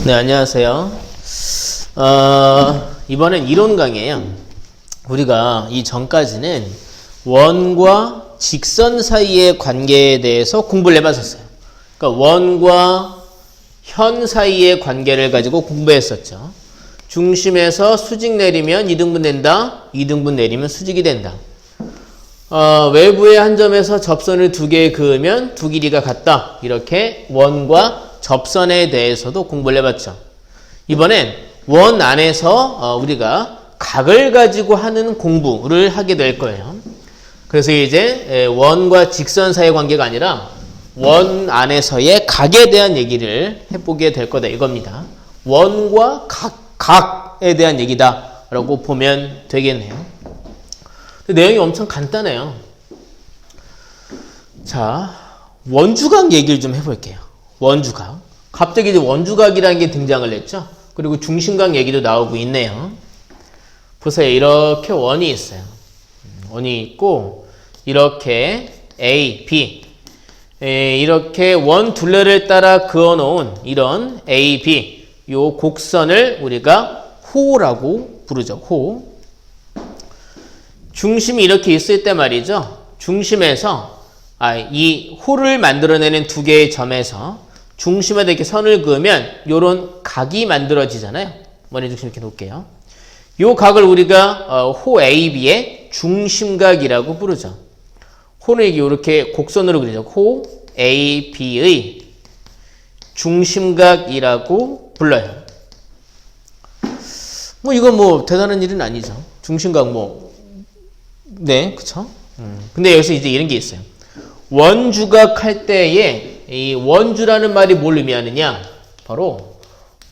네, 안녕하세요. 이번엔 이론 강의예요. 우리가 이 전까지는 원과 직선 사이의 관계에 대해서 공부를 해봤었어요. 그러니까 원과 현 사이의 관계를 가지고 공부했었죠. 중심에서 수직 내리면 2등분 된다. 2등분 내리면 수직이 된다. 외부의 한 점에서 접선을 두 개 그으면 두 길이가 같다. 이렇게 원과 접선에 대해서도 공부를 해봤죠. 이번엔 원 안에서 우리가 각을 가지고 하는 공부를 하게 될 거예요. 그래서 이제 원과 직선 사이의 관계가 아니라 원 안에서의 각에 대한 얘기를 해보게 될 거다 이겁니다. 원과 각에 대한 얘기다 라고 보면 되겠네요. 내용이 엄청 간단해요. 자, 원주각 얘기를 좀 해볼게요. 원주각. 갑자기 이제 원주각이라는 게 등장을 했죠. 그리고 중심각 얘기도 나오고 있네요. 보세요. 이렇게 원이 있어요. 원이 있고 이렇게 A, B 이렇게 원 둘레를 따라 그어놓은 이런 A, B 요 곡선을 우리가 호라고 부르죠. 호. 중심이 이렇게 있을 때 말이죠. 중심에서 이 호를 만들어내는 두 개의 점에서 중심에다 이렇게 선을 그으면 요런 각이 만들어지잖아요. 원의 중심 이렇게 놓을게요. 요 각을 우리가 호 AB의 중심각이라고 부르죠. 호는 이렇게 곡선으로 그리죠. 호 AB의 중심각이라고 불러요. 이건 대단한 일은 아니죠. 중심각 네, 그쵸? 근데 여기서 이제 이런 게 있어요. 원주각 할 때에 이 원주라는 말이 뭘 의미하느냐? 바로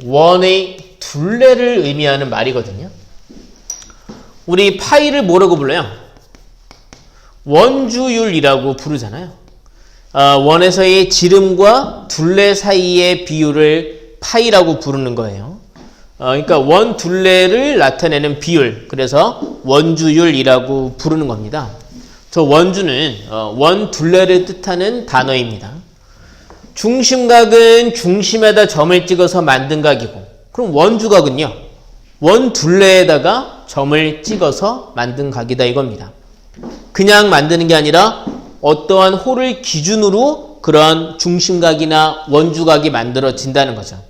원의 둘레를 의미하는 말이거든요. 우리 파이를 뭐라고 불러요? 원주율이라고 부르잖아요. 원에서의 지름과 둘레 사이의 비율을 파이라고 부르는 거예요. 그러니까 원 둘레를 나타내는 비율, 그래서 원주율이라고 부르는 겁니다. 저 원주는 원 둘레를 뜻하는 단어입니다. 중심각은 중심에다 점을 찍어서 만든 각이고, 그럼 원주각은요? 원 둘레에다가 점을 찍어서 만든 각이다 이겁니다. 그냥 만드는 게 아니라 어떠한 호를 기준으로 그런 중심각이나 원주각이 만들어진다는 거죠.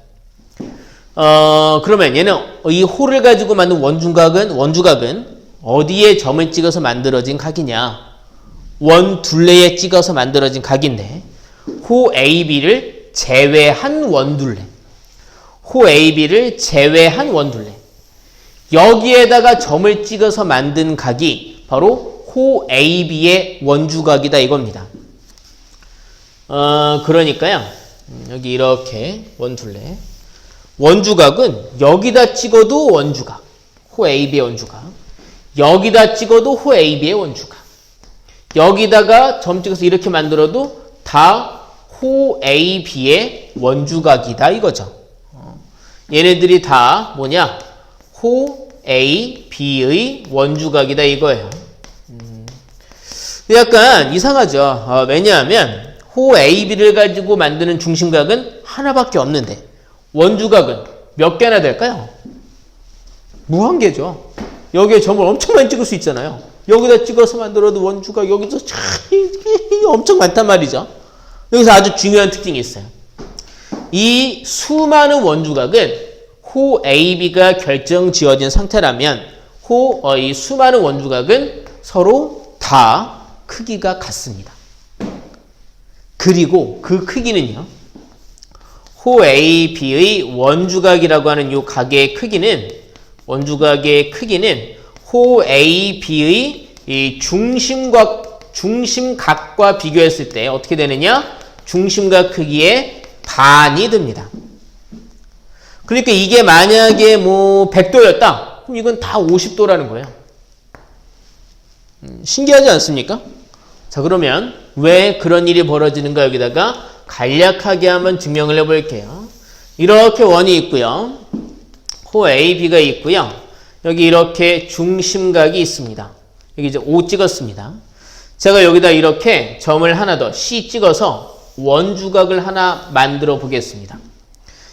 그러면 얘는 이 호를 가지고 만든 원주각은 어디에 점을 찍어서 만들어진 각이냐? 원 둘레에 찍어서 만들어진 각인데, 호 AB를 제외한 원둘레. 호 AB를 제외한 원둘레. 여기에다가 점을 찍어서 만든 각이 바로 호 AB의 원주각이다 이겁니다. 그러니까요. 여기 이렇게 원둘레. 원주각은 여기다 찍어도 원주각. 호 AB의 원주각. 여기다 찍어도 호 AB의 원주각. 여기다가 점 찍어서 이렇게 만들어도 다 호 AB의 원주각이다 이거죠. 얘네들이 다 뭐냐? 호 AB의 원주각이다 이거예요. 약간 이상하죠. 왜냐하면 호 AB를 가지고 만드는 중심각은 하나밖에 없는데 원주각은 몇 개나 될까요? 무한개죠. 여기에 점을 엄청 많이 찍을 수 있잖아요. 여기다 찍어서 만들어도 원주각 여기서 엄청 많단 말이죠. 여기서 아주 중요한 특징이 있어요. 이 수많은 원주각은 호 AB가 결정 지어진 상태라면 이 수많은 원주각은 서로 다 크기가 같습니다. 그리고 그 크기는요. 호 AB의 원주각이라고 하는 이 각의 크기는 원주각의 크기는 호 AB의 이 중심각과 비교했을 때 어떻게 되느냐? 중심각 크기의 반이 됩니다. 그러니까 이게 만약에 100도였다. 그럼 이건 다 50도라는 거예요. 신기하지 않습니까? 자, 그러면 왜 그런 일이 벌어지는가 여기다가 간략하게 한번 증명을 해볼게요. 이렇게 원이 있고요. 호 AB가 있고요. 여기 이렇게 중심각이 있습니다. 여기 이제 O 찍었습니다. 제가 여기다 이렇게 점을 하나 더 C 찍어서 원주각을 하나 만들어 보겠습니다.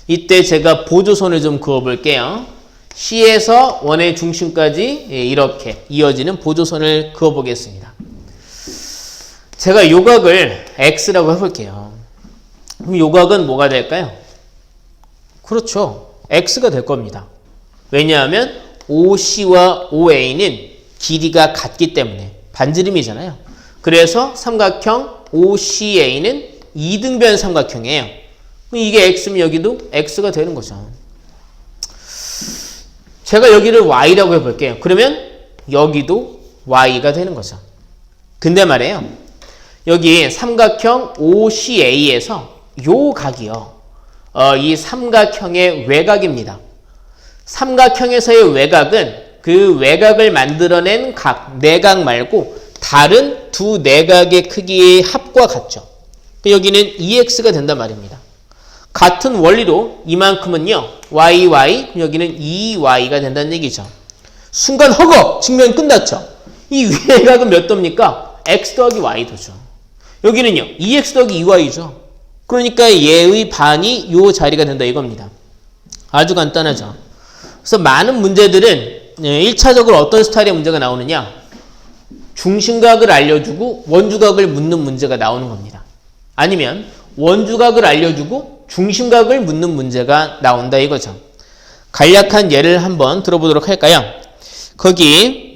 이때 제가 보조선을 좀 그어볼게요. C에서 원의 중심까지 이렇게 이어지는 보조선을 그어보겠습니다. 제가 요각을 X라고 해볼게요. 그럼 요각은 뭐가 될까요? 그렇죠. X가 될 겁니다. 왜냐하면 OC와 OA는 길이가 같기 때문에 반지름이잖아요. 그래서 삼각형 OCA는 이등변 삼각형이에요. 이게 X면 여기도 X가 되는 거죠. 제가 여기를 Y라고 해볼게요. 그러면 여기도 Y가 되는 거죠. 근데 말이에요. 여기 삼각형 OCA에서 요 각이요. 이 삼각형의 외곽입니다. 삼각형에서의 외곽은 그 외곽을 만들어낸 각, 내각 말고 다른 두 내각의 크기의 합과 같죠. 여기는 2x가 된단 말입니다. 같은 원리로 이만큼은요. yy, 여기는 2y가 된다는 얘기죠. 순간 허걱! 직면 끝났죠. 이 외곽은 몇 도입니까? x 더하기 y 도죠. 여기는요. 2x 더하기 2y죠. 그러니까 얘의 반이 이 자리가 된다 이겁니다. 아주 간단하죠. 그래서 많은 문제들은 1차적으로 어떤 스타일의 문제가 나오느냐. 중심각을 알려주고 원주각을 묻는 문제가 나오는 겁니다. 아니면 원주각을 알려주고 중심각을 묻는 문제가 나온다 이거죠. 간략한 예를 한번 들어보도록 할까요? 거기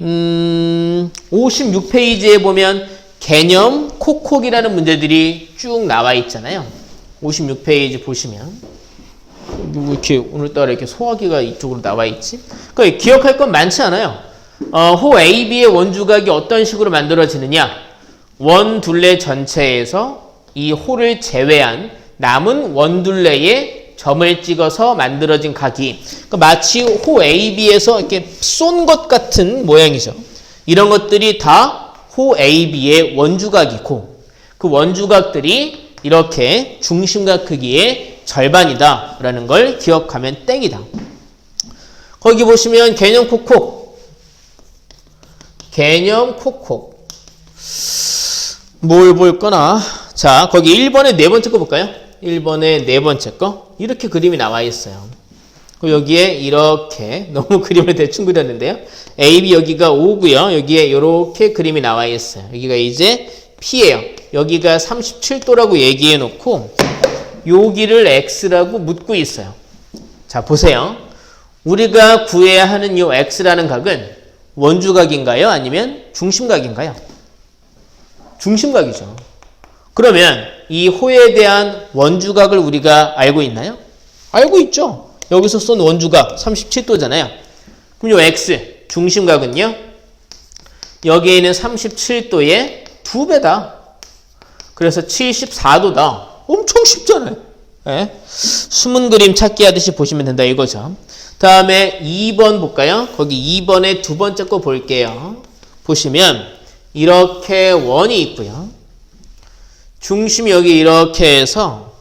56페이지에 보면 개념 콕콕이라는 문제들이 쭉 나와 있잖아요. 56페이지 보시면 뭐 이렇게 오늘따라 이렇게 소화기가 이쪽으로 나와 있지? 그러니까 기억할 건 많지 않아요. 호 AB의 원주각이 어떤 식으로 만들어지느냐? 원둘레 전체에서 이 호를 제외한 남은 원둘레에 점을 찍어서 만들어진 각이 그러니까 마치 호 AB에서 이렇게 쏜 것 같은 모양이죠. 이런 것들이 다 호 AB의 원주각이고 그 원주각들이 이렇게 중심각 크기의 절반이다 라는 걸 기억하면 땡이다. 거기 보시면 개념 콕콕 뭘 볼 거나 자 거기 1번의 네 번째 거 볼까요? 1번의 네 번째 거 이렇게 그림이 나와 있어요. 여기에 이렇게 너무 그림을 대충 그렸는데요. AB 여기가 O고요. 여기에 이렇게 그림이 나와 있어요. 여기가 이제 P예요. 여기가 37도라고 얘기해 놓고 여기를 X라고 묻고 있어요. 자 보세요. 우리가 구해야 하는 이 X라는 각은 원주각인가요? 아니면 중심각인가요? 중심각이죠. 그러면 이 호에 대한 원주각을 우리가 알고 있나요? 알고 있죠. 여기서 쏜 원주각 37도잖아요. 그럼 이 X 중심각은요. 여기에 있는 37도의 2배다. 그래서 74도다. 엄청 쉽잖아요. 네? 숨은 그림 찾기 하듯이 보시면 된다 이거죠. 다음에 2번 볼까요? 거기 2번의 두 번째 거 볼게요. 보시면 이렇게 원이 있고요. 중심이 여기 이렇게 해서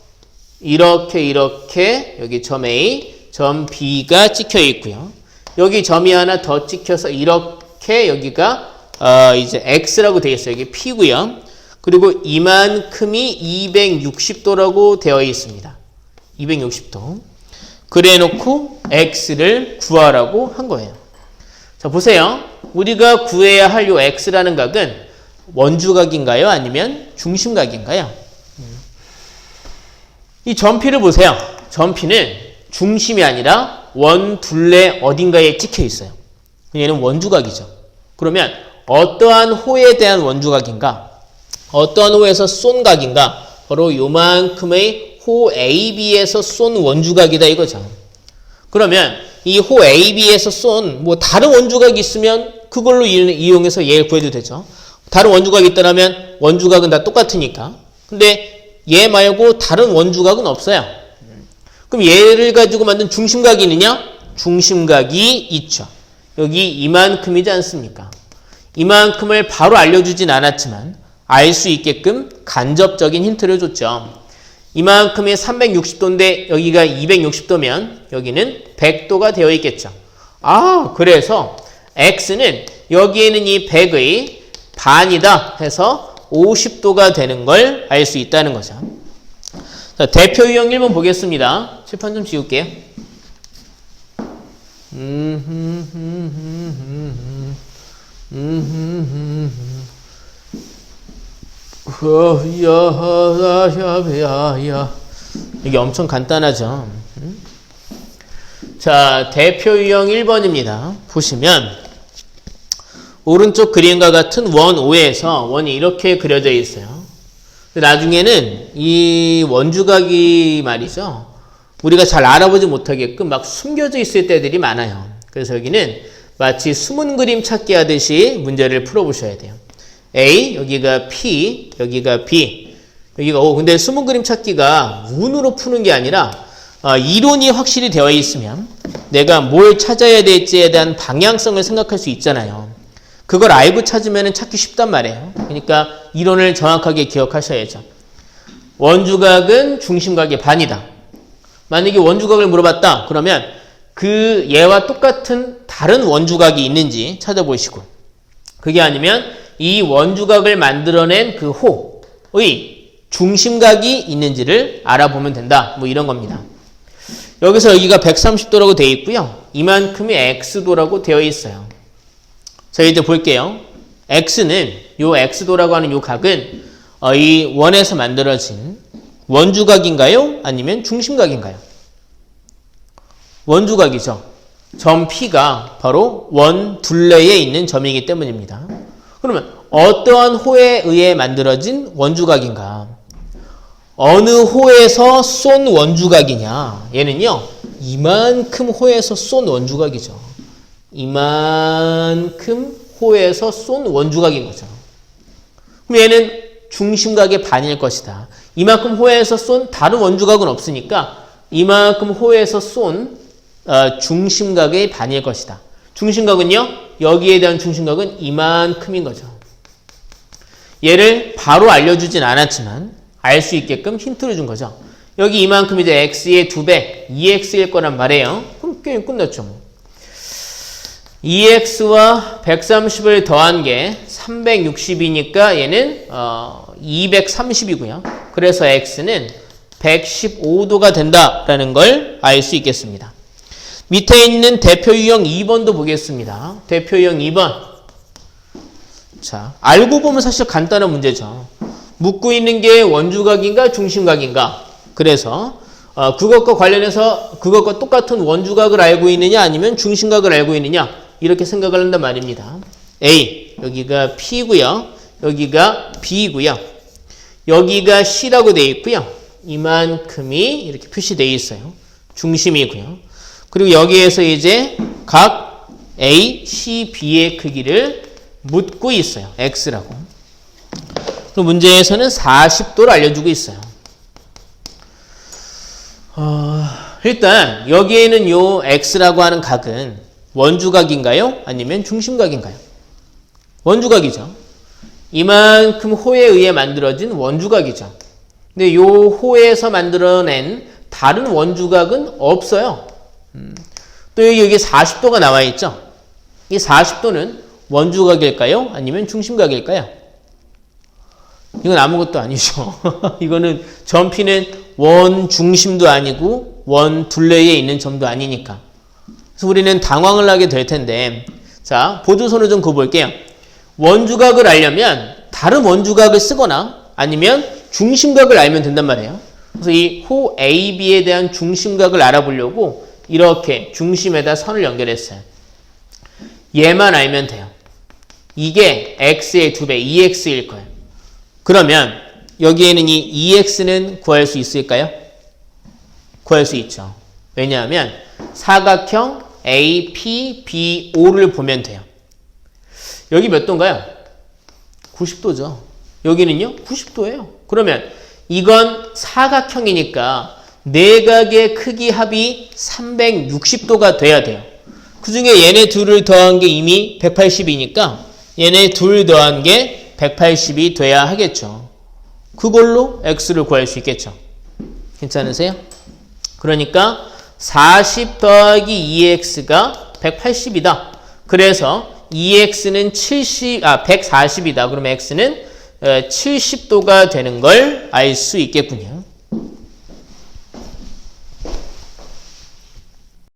이렇게 여기 점 A, 점 B가 찍혀 있고요. 여기 점이 하나 더 찍혀서 이렇게 여기가 이제 X라고 되어 있어요. 여기 P고요. 그리고 이만큼이 260도라고 되어 있습니다. 260도. 그래 놓고 X를 구하라고 한 거예요. 자, 보세요. 우리가 구해야 할 요 X라는 각은 원주각인가요? 아니면 중심각인가요? 이 점피를 보세요. 점피는 중심이 아니라 원 둘레 어딘가에 찍혀 있어요. 얘는 원주각이죠. 그러면 어떠한 호에 대한 원주각인가? 어떠한 호에서 쏜 각인가? 바로 요만큼의 호 AB에서 쏜 원주각이다 이거죠. 그러면 이 호 AB에서 쏜 뭐 다른 원주각이 있으면 그걸로 이용해서 얘를 구해도 되죠. 다른 원주각이 있다면 원주각은 다 똑같으니까. 근데 얘 말고 다른 원주각은 없어요. 그럼 얘를 가지고 만든 중심각이 있느냐? 중심각이 있죠. 여기 이만큼이지 않습니까? 이만큼을 바로 알려주진 않았지만 알 수 있게끔 간접적인 힌트를 줬죠. 이만큼이 360도인데 여기가 260도면 여기는 100도가 되어 있겠죠. 아, 그래서 X는 여기에는 이 100의 반이다 해서 50도가 되는 걸 알 수 있다는 거죠. 자, 대표 유형 1번 보겠습니다. 칠판 좀 지울게요. 이게 엄청 간단하죠. 자, 대표 유형 1번입니다. 보시면 오른쪽 그림과 같은 원 5에서 원이 이렇게 그려져 있어요. 나중에는 이 원주각이 말이죠. 우리가 잘 알아보지 못하게끔 막 숨겨져 있을 때들이 많아요. 그래서 여기는 마치 숨은 그림 찾기 하듯이 문제를 풀어보셔야 돼요. A, 여기가 P, 여기가 B, 여기가 O. 근데 숨은 그림 찾기가 운으로 푸는 게 아니라 이론이 확실히 되어 있으면 내가 뭘 찾아야 될지에 대한 방향성을 생각할 수 있잖아요. 그걸 알고 찾으면 찾기 쉽단 말이에요. 그러니까 이론을 정확하게 기억하셔야죠. 원주각은 중심각의 반이다. 만약에 원주각을 물어봤다. 그러면 그 얘와 똑같은 다른 원주각이 있는지 찾아보시고, 그게 아니면 이 원주각을 만들어낸 그 호의 중심각이 있는지를 알아보면 된다. 뭐 이런 겁니다. 여기서 여기가 130도라고 되어 있고요. 이만큼이 x도라고 되어 있어요. 자, 이제 볼게요. x는 요 x도라고 하는 요 각은 이 원에서 만들어진 원주각인가요? 아니면 중심각인가요? 원주각이죠. 점 P가 바로 원 둘레에 있는 점이기 때문입니다. 그러면 어떠한 호에 의해 만들어진 원주각인가? 어느 호에서 쏜 원주각이냐? 얘는요, 이만큼 호에서 쏜 원주각이죠. 이만큼 호에서 쏜 원주각인 거죠. 그럼 얘는 중심각의 반일 것이다. 이만큼 호에서 쏜 다른 원주각은 없으니까 이만큼 호에서 쏜 중심각의 반일 것이다. 중심각은요, 여기에 대한 중심각은 이만큼인 거죠. 얘를 바로 알려주진 않았지만 알 수 있게끔 힌트를 준 거죠. 여기 이만큼 이제 x의 2배, 2x일 거란 말이에요. 그럼 게임 끝났죠. 뭐. 2x와 130을 더한 게 360이니까 얘는 230이고요. 그래서 x는 115도가 된다라는 걸 알 수 있겠습니다. 밑에 있는 대표 유형 2번도 보겠습니다. 대표 유형 2번. 자, 알고 보면 사실 간단한 문제죠. 묻고 있는 게 원주각인가 중심각인가. 그래서 그것과 관련해서 그것과 똑같은 원주각을 알고 있느냐 아니면 중심각을 알고 있느냐 이렇게 생각을 한단 말입니다. A, 여기가 P고요. 여기가 B고요. 여기가 C라고 되어 있고요. 이만큼이 이렇게 표시되어 있어요. 중심이고요. 그리고 여기에서 이제 각 A, C, B의 크기를 묻고 있어요. X라고. 그리고 문제에서는 40도를 알려주고 있어요. 일단 여기에는 요 X라고 하는 각은 원주각인가요? 아니면 중심각인가요? 원주각이죠. 이만큼 호에 의해 만들어진 원주각이죠. 근데 요 호에서 만들어낸 다른 원주각은 없어요. 또 여기 40도가 나와 있죠. 이 40도는 원주각일까요? 아니면 중심각일까요? 이건 아무것도 아니죠. 이거는 점 P는 원 중심도 아니고 원 둘레에 있는 점도 아니니까. 그래서 우리는 당황을 하게 될 텐데, 자, 보조선을 좀 그어볼게요. 원주각을 알려면 다른 원주각을 쓰거나 아니면 중심각을 알면 된단 말이에요. 그래서 이 호 AB에 대한 중심각을 알아보려고 이렇게 중심에다 선을 연결했어요. 얘만 알면 돼요. 이게 x의 2배, 2x일 거예요. 그러면 여기에는 이 2x는 구할 수 있을까요? 구할 수 있죠. 왜냐하면 사각형 APBO를 보면 돼요. 여기 몇 도인가요? 90도죠. 여기는요? 90도예요. 그러면 이건 사각형이니까 내각의 크기 합이 360도가 돼야 돼요. 그 중에 얘네 둘을 더한 게 이미 180이니까 얘네 둘 더한 게 180이 돼야 하겠죠. 그걸로 x를 구할 수 있겠죠. 괜찮으세요? 그러니까 40 더하기 2x가 180이다. 그래서 2x는 140이다. 그러면 x는 70도가 되는 걸 알 수 있겠군요.